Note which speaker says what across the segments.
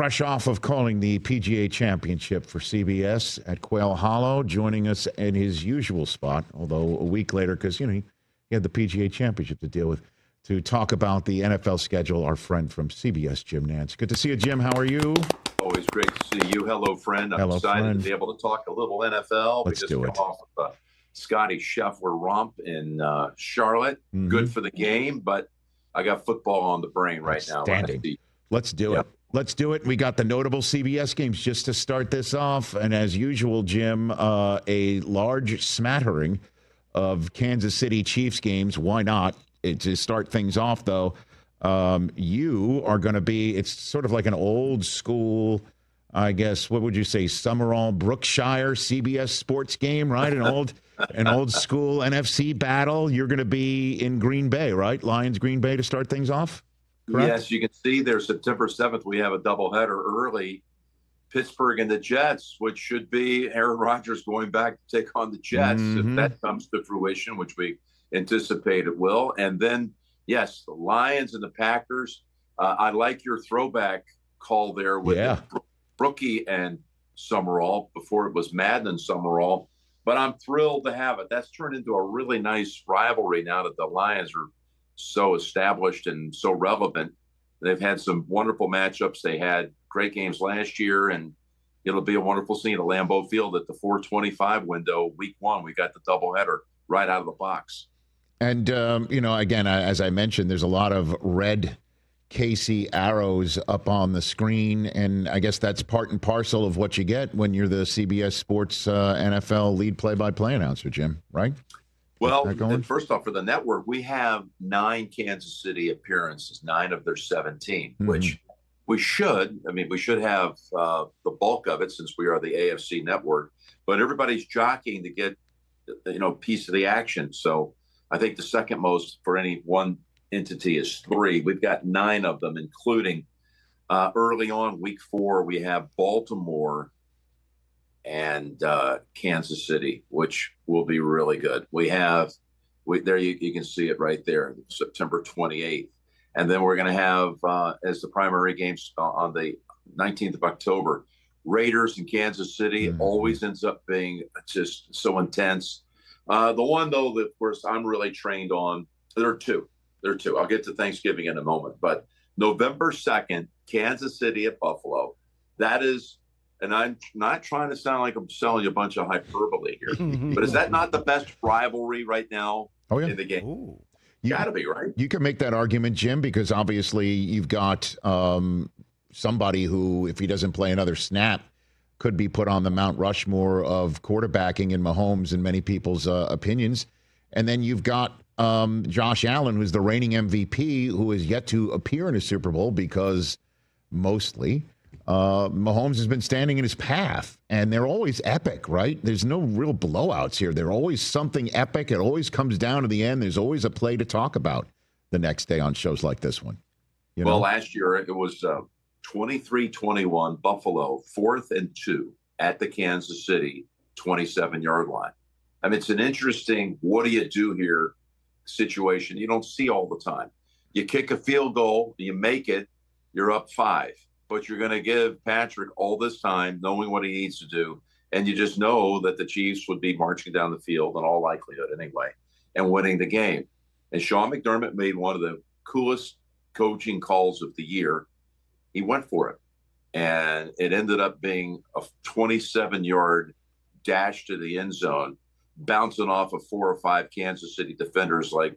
Speaker 1: fresh off of calling the PGA Championship for CBS at Quail Hollow, joining us in his usual spot, although a week later, because, he had the PGA Championship to deal with, to talk about the NFL schedule, our friend from CBS, Jim Nantz. Good to see you, Jim. How are you?
Speaker 2: Always great to see you. Hello, friend. I'm excited to be able to talk a little NFL.
Speaker 1: Let's do it.
Speaker 2: We just come off of a Scotty Scheffler romp in Charlotte.
Speaker 1: Mm-hmm.
Speaker 2: Good for the game, but I got football on the brain right now.
Speaker 1: Let's do it. Let's do it. We got the notable CBS games just to start this off. And as usual, Jim, a large smattering of Kansas City Chiefs games. Why not? To start things off, though, you are going to be, it's sort of like an old school, I guess, what would you say, Summerall Brookshire CBS Sports game, right? An old school NFC battle. You're going to be in Green Bay, right? Lions, Green Bay to start things off? Correct?
Speaker 2: Yes, you can see there September 7th, we have a doubleheader early. Pittsburgh and the Jets, which should be Aaron Rodgers going back to take on the Jets, if that comes to fruition, which we anticipate it will. And then, yes, the Lions and the Packers. I like your throwback call there with Brookie and Summerall before it was Madden and Summerall. But I'm thrilled to have it. That's turned into a really nice rivalry now that the Lions are so established and so relevant. They've had some wonderful matchups. They had great games last year, and it'll be a wonderful scene at Lambeau Field at the 4:25 window, week one. We got the doubleheader right out of the box.
Speaker 1: And, again, as I mentioned, there's a lot of red KC arrows up on the screen, and I guess that's part and parcel of what you get when you're the CBS Sports NFL lead play-by-play announcer, Jim, right?
Speaker 2: Well, and first off, for the network, we have 9 Kansas City appearances, 9 of their 17, which we should have the bulk of it since we are the AFC network, but everybody's jockeying to get, a piece of the action. So I think the second most for any one entity is 3. We've got 9 of them, including early on week 4, we have Baltimore and Kansas City, which will be really good. There you can see it right there, September 28th. And then we're going to have, as the primary games on the 19th of October, Raiders in Kansas City. Always ends up being just so intense. The one, though, that, of course, I'm really trained on, there are two. I'll get to Thanksgiving in a moment. But November 2nd, Kansas City at Buffalo. That is, and I'm not trying to sound like I'm selling you a bunch of hyperbole here, but is that not the best rivalry right now in the game?
Speaker 1: Ooh.
Speaker 2: Got to be, right?
Speaker 1: You can make that argument, Jim, because obviously you've got somebody who, if he doesn't play another snap, could be put on the Mount Rushmore of quarterbacking in Mahomes in many people's opinions. And then you've got Josh Allen, who's the reigning MVP, who has yet to appear in a Super Bowl because mostly Mahomes has been standing in his path. And they're always epic, right? There's no real blowouts here. They're always something epic. It always comes down to the end. There's always a play to talk about the next day on shows like this one.
Speaker 2: Well, last year it was 23-21 Buffalo, 4th and 2 at the Kansas City 27-yard line. I mean, it's an interesting, what do you do here situation you don't see all the time. You kick a field goal, you make it, you're up 5. But you're going to give Patrick all this time knowing what he needs to do. And you just know that the Chiefs would be marching down the field in all likelihood anyway and winning the game. And Sean McDermott made one of the coolest coaching calls of the year. He went for it. And it ended up being a 27-yard dash to the end zone, bouncing off of 4 or 5 Kansas City defenders, like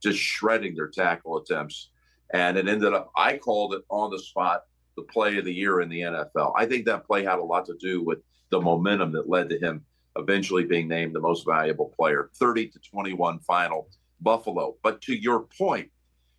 Speaker 2: just shredding their tackle attempts. And it ended up, I called it on the spot, the play of the year in the NFL. I think that play had a lot to do with the momentum that led to him eventually being named the most valuable player. 30-21 final, Buffalo. But to your point,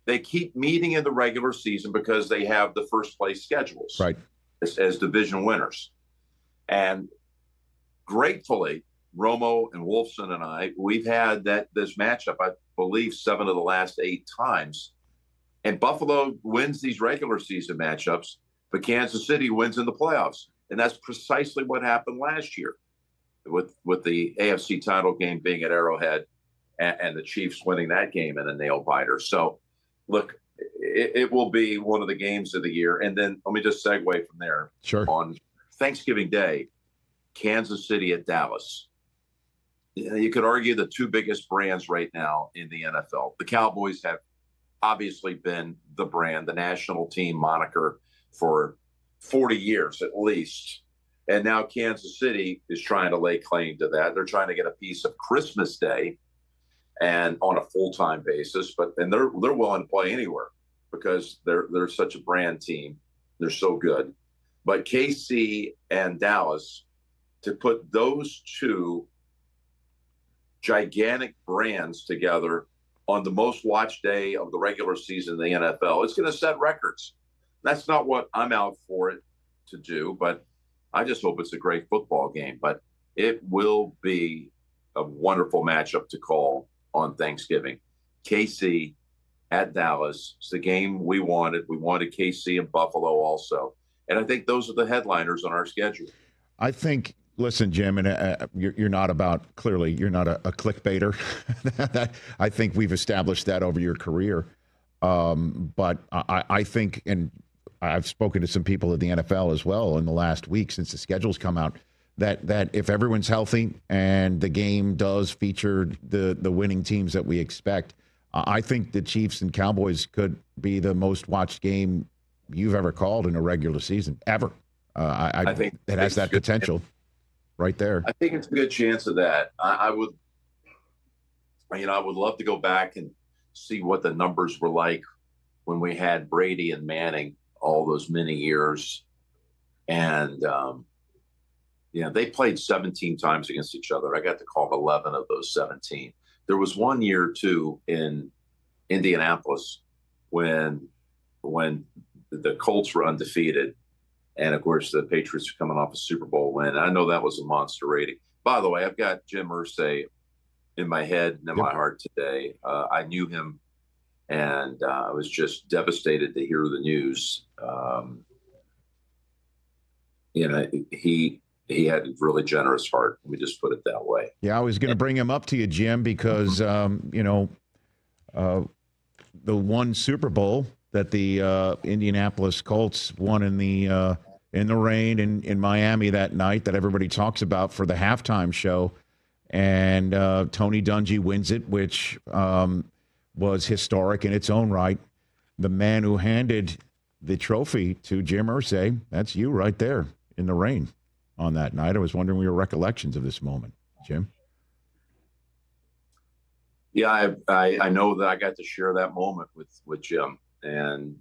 Speaker 2: they keep meeting in the regular season because they have the first place schedules,
Speaker 1: right,
Speaker 2: as division winners. And gratefully, Romo and Wolfson and I, we've had this matchup, I believe, 7 of the last 8 times. And Buffalo wins these regular season matchups, but Kansas City wins in the playoffs. And that's precisely what happened last year with the AFC title game being at Arrowhead and the Chiefs winning that game in a nail biter. So, look, it will be one of the games of the year. And then let me just segue from there.
Speaker 1: Sure.
Speaker 2: On Thanksgiving Day, Kansas City at Dallas. You could argue the two biggest brands right now in the NFL. The Cowboys have obviously been the brand, the national team moniker for 40 years at least. And now Kansas City is trying to lay claim to that. They're trying to get a piece of Christmas Day and on a full-time basis, and they're willing to play anywhere because they're such a brand team. They're so good. But KC and Dallas, to put those two gigantic brands together on the most watched day of the regular season in the NFL, it's going to set records. That's not what I'm out for it to do, but I just hope it's a great football game. But it will be a wonderful matchup to call on Thanksgiving. KC at Dallas. It's the game we wanted. We wanted KC and Buffalo also. And I think those are the headliners on our schedule.
Speaker 1: I think, listen, Jim, and you're not you're not a clickbaiter. I think we've established that over your career. But I think, and I've spoken to some people at the NFL as well in the last week since the schedule's come out, that if everyone's healthy and the game does feature the winning teams that we expect, I think the Chiefs and Cowboys could be the most watched game you've ever called in a regular season, ever. I think it has that potential right there.
Speaker 2: I think it's a good chance of that. I would love to go back and see what the numbers were like when we had Brady and Manning all those many years. And, they played 17 times against each other. I got to call 11 of those 17. There was one year, too, in Indianapolis when the Colts were undefeated. And, of course, the Patriots were coming off a Super Bowl win. I know that was a monster rating. By the way, I've got Jim Irsay in my head and in my heart today. I knew him, and I was just devastated to hear the news. He had a really generous heart. Let me just put it that way.
Speaker 1: Yeah, I was going to bring him up to you, Jim, because, the one Super Bowl that the Indianapolis Colts won in the rain in Miami that night that everybody talks about for the halftime show. And Tony Dungy wins it, which was historic in its own right. The man who handed the trophy to Jim Irsay, that's you right there in the rain on that night. I was wondering your recollections of this moment, Jim.
Speaker 2: Yeah, I know that I got to share that moment with Jim, and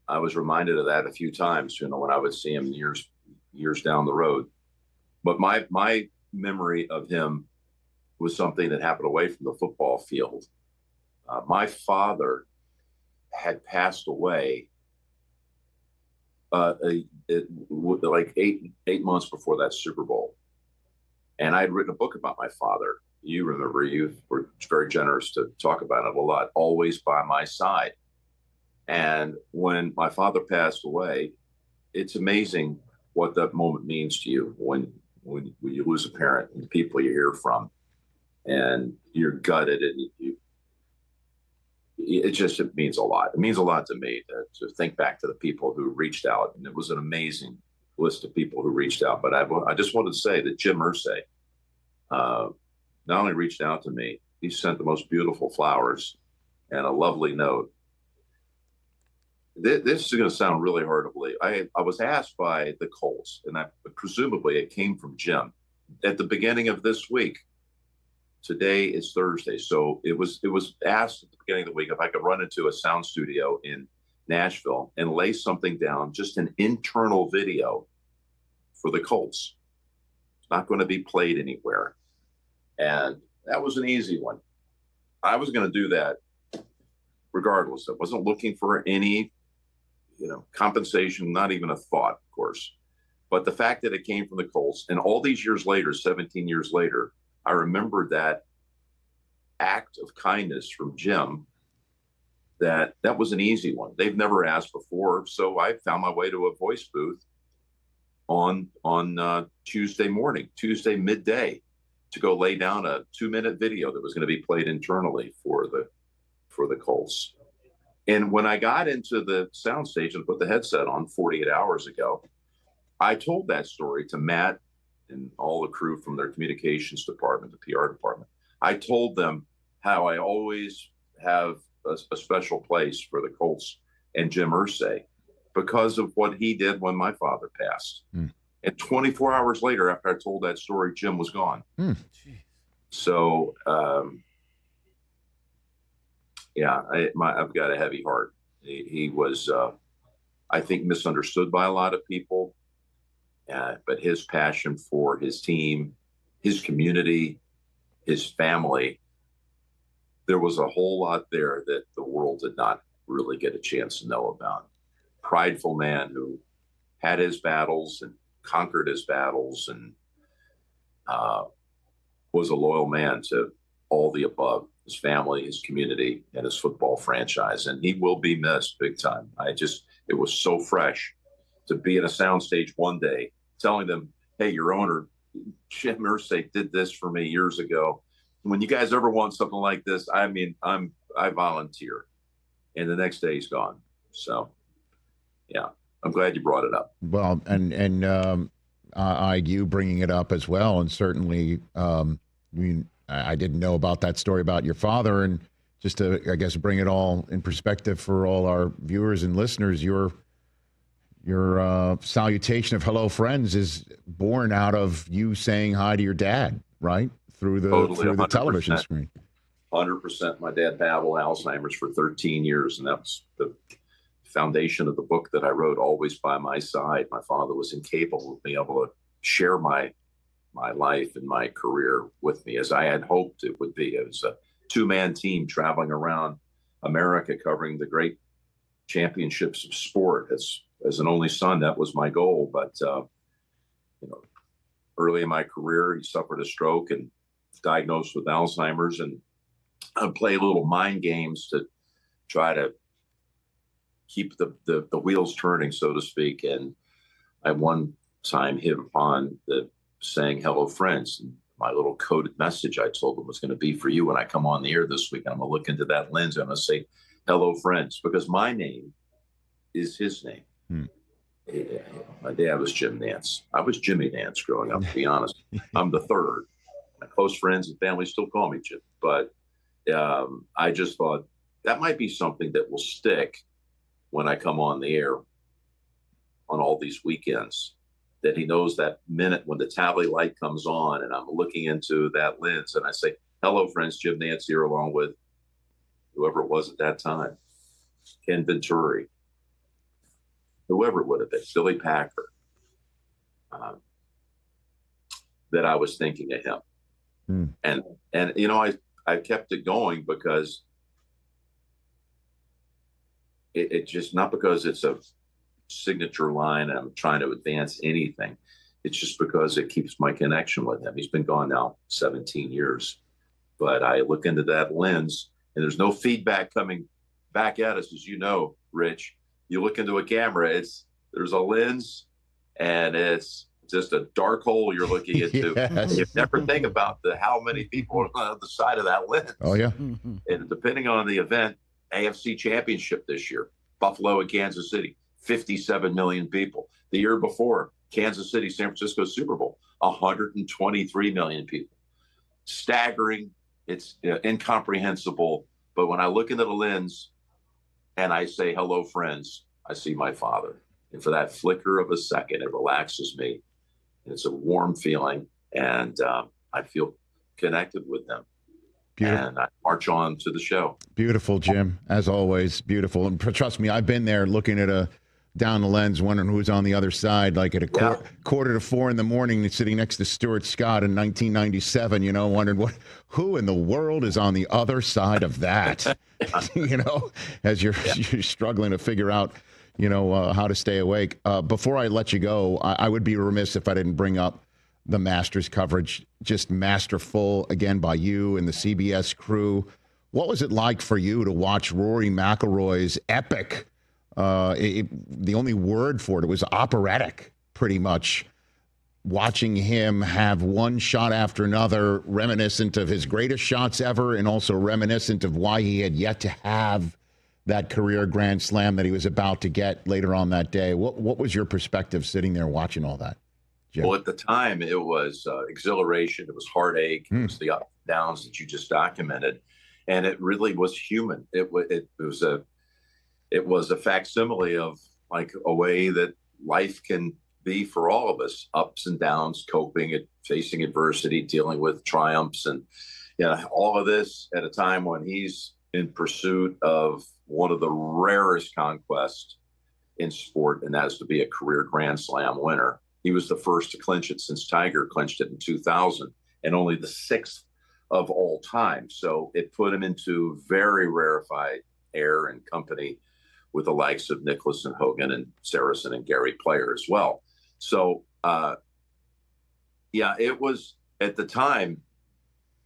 Speaker 2: I was reminded of that a few times, when I would see him years down the road. But my memory of him was something that happened away from the football field. My father had passed away like eight months before that Super Bowl. And I had written a book about my father. You remember, you were very generous to talk about it a lot, Always by My Side. And when my father passed away, it's amazing what that moment means to you when you lose a parent and the people you hear from, and you're gutted, and it means a lot. It means a lot to me to think back to the people who reached out, and it was an amazing list of people who reached out. But I just wanted to say that Jim Irsay not only reached out to me, he sent the most beautiful flowers and a lovely note. This is going to sound really hard to believe. I was asked by the Colts, and presumably it came from Jim, at the beginning of this week. Today is Thursday, so it was asked at the beginning of the week if I could run into a sound studio in Nashville and lay something down, just an internal video for the Colts. It's not going to be played anywhere. And that was an easy one. I was going to do that regardless. I wasn't looking for any, compensation, not even a thought, of course. But the fact that it came from the Colts, and all these years later, 17 years later, I remembered that act of kindness from Jim, that was an easy one. They've never asked before, so I found my way to a voice booth on Tuesday midday, to go lay down a 2-minute video that was going to be played internally for the Colts. And when I got into the soundstage and put the headset on 48 hours ago, I told that story to Matt and all the crew from their communications department, the PR department. I told them how I always have a special place for the Colts and Jim Irsay because of what he did when my father passed. And 24 hours later, after I told that story, Jim was gone. So, I've got a heavy heart. He was, I think, misunderstood by a lot of people. But his passion for his team, his community, his family, there was a whole lot there that the world did not really get a chance to know about. Prideful man who had his battles and conquered his battles and was a loyal man to all the above, his family, his community, and his football franchise. And he will be missed big time. It was so fresh to be in a soundstage one day telling them, hey, your owner, Jim Irsay, did this for me years ago. When you guys ever want something like this, I volunteer. And the next day he's gone. So, yeah, I'm glad you brought it up.
Speaker 1: Well, and you bringing it up as well. And certainly, I didn't know about that story about your father. And just to, I guess, bring it all in perspective for all our viewers and listeners, your salutation of hello friends is born out of you saying hi to your dad, right? Through the television screen.
Speaker 2: 100%. My dad battled Alzheimer's for 13 years, and that was the foundation of the book that I wrote, Always by My Side. My father was incapable of being able to share my life and my career with me as I had hoped it would be. It was a two-man team traveling around America covering the great championships of sport. As an only son, that was my goal. But early in my career, he suffered a stroke and diagnosed with Alzheimer's, and I played little mind games to try to keep the wheels turning, so to speak. And I one time hit upon the saying hello friends, and my little coded message I told them was going to be for you when I come on the air this week. I'm going to look into that lens. I'm going to say hello friends, because my name is his name. My dad was Jim Nantz. I was Jimmy Nantz growing up, to be honest. I'm the third. My close friends and family still call me Jim. But I just thought that might be something that will stick when I come on the air on all these weekends, that he knows that minute when the tally light comes on and I'm looking into that lens and I say, hello, friends, Jim Nantz here, along with whoever it was at that time, Ken Venturi, whoever it would have been, Billy Packer, that I was thinking of him. And I kept it going because it just, not because it's a signature line and I'm trying to advance anything. It's just because it keeps my connection with him. He's been gone now 17 years. But I look into that lens and there's no feedback coming back at us, as you know, Rich. You look into a camera, there's a lens and it's just a dark hole you're looking into.
Speaker 1: Yes.
Speaker 2: You never think about how many people are on the other side of that lens.
Speaker 1: Oh, yeah.
Speaker 2: And depending on the event, AFC Championship this year, Buffalo and Kansas City, 57 million people. The year before, Kansas City, San Francisco Super Bowl, 123 million people. Staggering. It's incomprehensible. But when I look into the lens and I say, hello, friends, I see my father. And for that flicker of a second, it relaxes me. It's a warm feeling. And I feel connected with them. Beautiful. And I march on to the show.
Speaker 1: Beautiful, Jim. As always, beautiful. And trust me, I've been there looking at down the lens, wondering who's on the other side, like at quarter to 4 in the morning, sitting next to Stuart Scott in 1997, wondering who in the world is on the other side of that, as you're struggling to figure out, how to stay awake. Before I let you go, I would be remiss if I didn't bring up the Masters coverage, just masterful again by you and the CBS crew. What was it like for you to watch Rory McIlroy's epic? The only word for it was operatic, pretty much. Watching him have one shot after another, reminiscent of his greatest shots ever, and also reminiscent of why he had yet to have that career grand slam that he was about to get later on that day. What was your perspective sitting there watching all that, Jim?
Speaker 2: Well, at the time, it was exhilaration. It was heartache. It was the ups and downs that you just documented, and it really was human. It was a facsimile of like a way that life can be for all of us: ups and downs, coping, facing adversity, dealing with triumphs, and all of this at a time when he's in pursuit of one of the rarest conquests in sport, and that is to be a career Grand Slam winner. He was the first to clinch it since Tiger clinched it in 2000, and only the sixth of all time. So it put him into very rarefied air and company with the likes of Nicklaus and Hogan and Saracen and Gary Player as well. So, it was, at the time,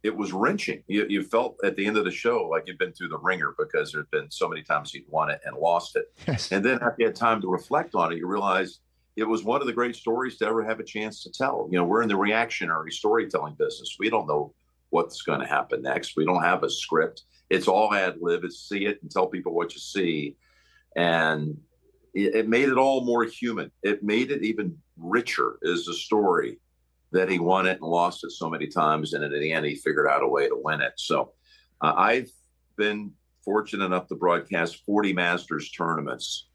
Speaker 2: it was wrenching. You felt at the end of the show like you'd been through the ringer, because there'd been so many times he'd won it and lost it.
Speaker 1: Yes.
Speaker 2: And then after you had time to reflect on it, you realize it was one of the great stories to ever have a chance to tell. We're in the reactionary storytelling business. We don't know what's going to happen next. We don't have a script. It's all ad lib. It's see it and tell people what you see. And it made it all more human. It made it even richer as a story that he won it and lost it so many times. And in the end, he figured out a way to win it. So I've been fortunate enough to broadcast 40 Masters tournaments.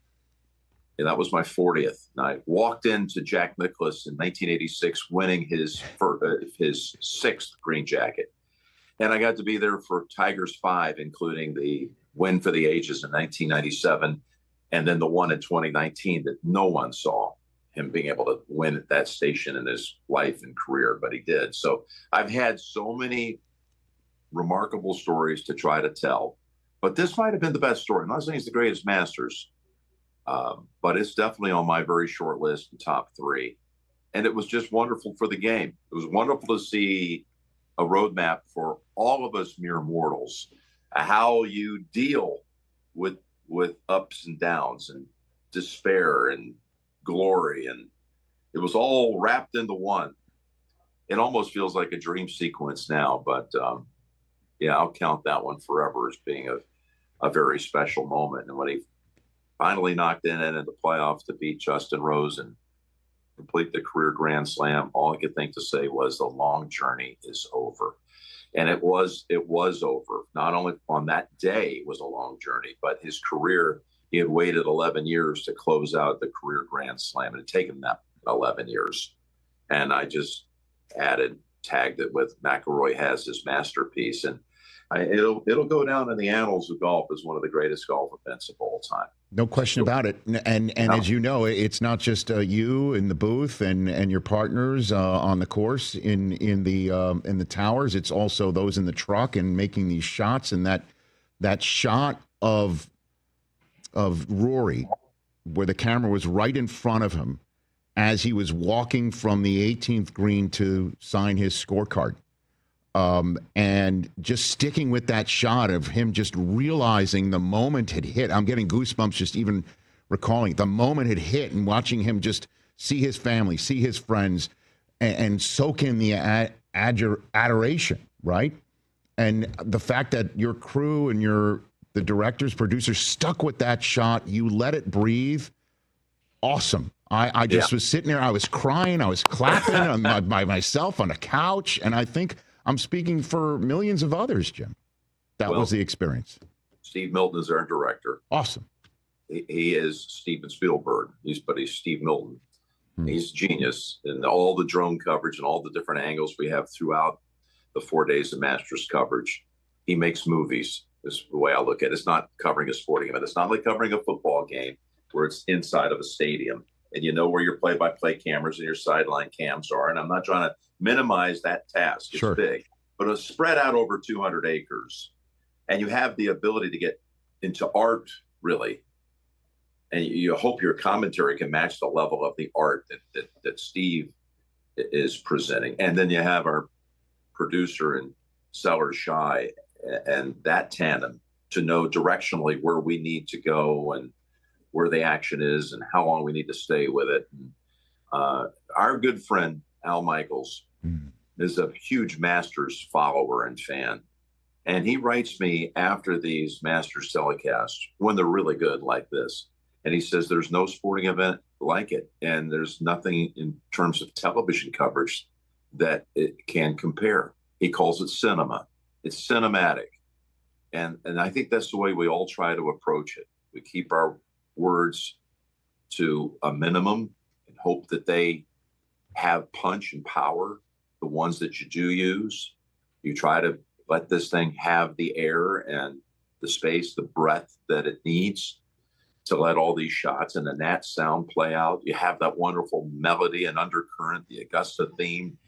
Speaker 2: And that was my 40th. And I walked into Jack Nicklaus in 1986, winning his sixth green jacket. And I got to be there for Tiger's 5, including the win for the ages in 1997, and then the one in 2019 that no one saw him being able to win at that station in his life and career, but he did. So I've had so many remarkable stories to try to tell, but this might have been the best story. I'm not saying it's the greatest Masters, but it's definitely on my very short list in top 3. And it was just wonderful for the game. It was wonderful to see a roadmap for all of us mere mortals, how you deal with ups and downs and despair and glory. And it was all wrapped into one. It almost feels like a dream sequence now, but I'll count that one forever as being a very special moment. And when he finally knocked in the playoffs to beat Justin Rose and complete the career Grand Slam, all I could think to say was the long journey is over. And it was over. Not only on that day was a long journey, but his career, he had waited 11 years to close out the career Grand Slam. It had taken that 11 years. And I just tagged it with McIlroy has his masterpiece. And it'll go down in the annals of golf as one of the greatest golf events of all time.
Speaker 1: No question about it. And as you know, it's not just you in the booth and your partners on the course in the towers. It's also those in the truck and making these shots. And that shot of Rory, where the camera was right in front of him as he was walking from the 18th green to sign his scorecard. And just sticking with that shot of him just realizing the moment had hit. I'm getting goosebumps just even recalling the moment had hit and watching him just see his family, see his friends, and soak in the adoration, right? And the fact that your crew and the directors, producers stuck with that shot, you let it breathe. Awesome. I just was sitting there, I was crying, I was clapping by myself on a couch, and I think I'm speaking for millions of others, Jim. That was the experience.
Speaker 2: Steve Milton is our director.
Speaker 1: Awesome.
Speaker 2: He is Steven Spielberg, but he's Steve Milton. He's genius. And all the drone coverage and all the different angles we have throughout the 4 days of Masters coverage, he makes movies, is the way I look at it. It's not covering a sporting event. It's not like covering a football game where it's inside of a stadium and you know where your play-by-play cameras and your sideline cams are. And I'm not trying to minimize that task. It's big, but it's spread out over 200 acres. And you have the ability to get into art, really. And you hope your commentary can match the level of the art that Steve is presenting. And then you have our producer and Sellers Shy and that tandem to know directionally where we need to go and where the action is and how long we need to stay with it. And, our good friend, Al Michaels, is a huge Masters follower and fan. And he writes me after these Masters telecasts when they're really good like this. And he says there's no sporting event like it. And there's nothing in terms of television coverage that it can compare. He calls it cinema. It's cinematic. And I think that's the way we all try to approach it. We keep our words to a minimum and hope that they have punch and power. The ones that you do use, you try to let this thing have the air and the space, the breadth that it needs to let all these shots and the Nantz sound play out. You have that wonderful melody and undercurrent, the Augusta theme.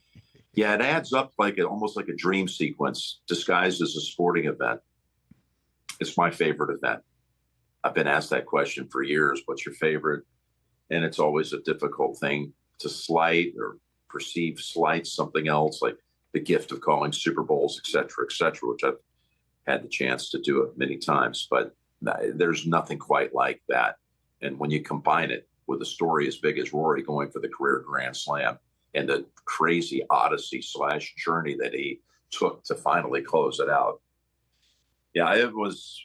Speaker 2: Yeah, it adds up almost like a dream sequence disguised as a sporting event. It's my favorite event. I've been asked that question for years. What's your favorite? And it's always a difficult thing to slight or perceive slights something else, like the gift of calling Super Bowls, et cetera, which I've had the chance to do it many times. But there's nothing quite like that. And when you combine it with a story as big as Rory going for the career Grand Slam and the crazy Audacy / journey that he took to finally close it out. Yeah, it was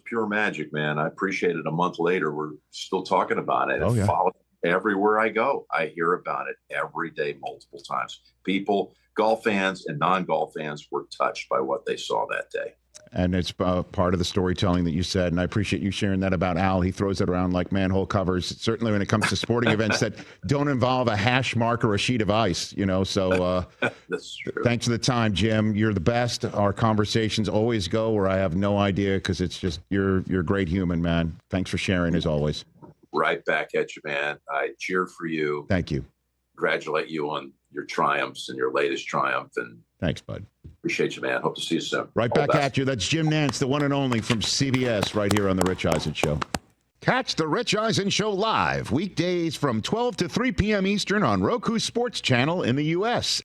Speaker 2: pure magic, man. I appreciate it. A month later, we're still talking about it.
Speaker 1: Oh, yeah.
Speaker 2: It follows everywhere I go. I hear about it every day, multiple times. People, golf fans and non-golf fans, were touched by what they saw that day.
Speaker 1: And it's part of the storytelling that you said, and I appreciate you sharing that about Al. He throws it around like manhole covers, certainly when it comes to sporting events that don't involve a hash mark or a sheet of ice, so
Speaker 2: That's true.
Speaker 1: Thanks for the time, Jim. You're the best. Our conversations always go where I have no idea because it's just you're a great human, man. Thanks for sharing as always.
Speaker 2: Right back at you, man. I cheer for you.
Speaker 1: Thank you.
Speaker 2: Congratulate you on your triumphs and your latest triumph. And
Speaker 1: thanks, bud.
Speaker 2: Appreciate you, man. Hope to see you soon.
Speaker 1: Right back at you. That's Jim Nantz, the one and only from CBS, right here on The Rich Eisen Show. Catch The Rich Eisen Show live weekdays from 12 to 3 p.m. Eastern on Roku Sports Channel in the U.S.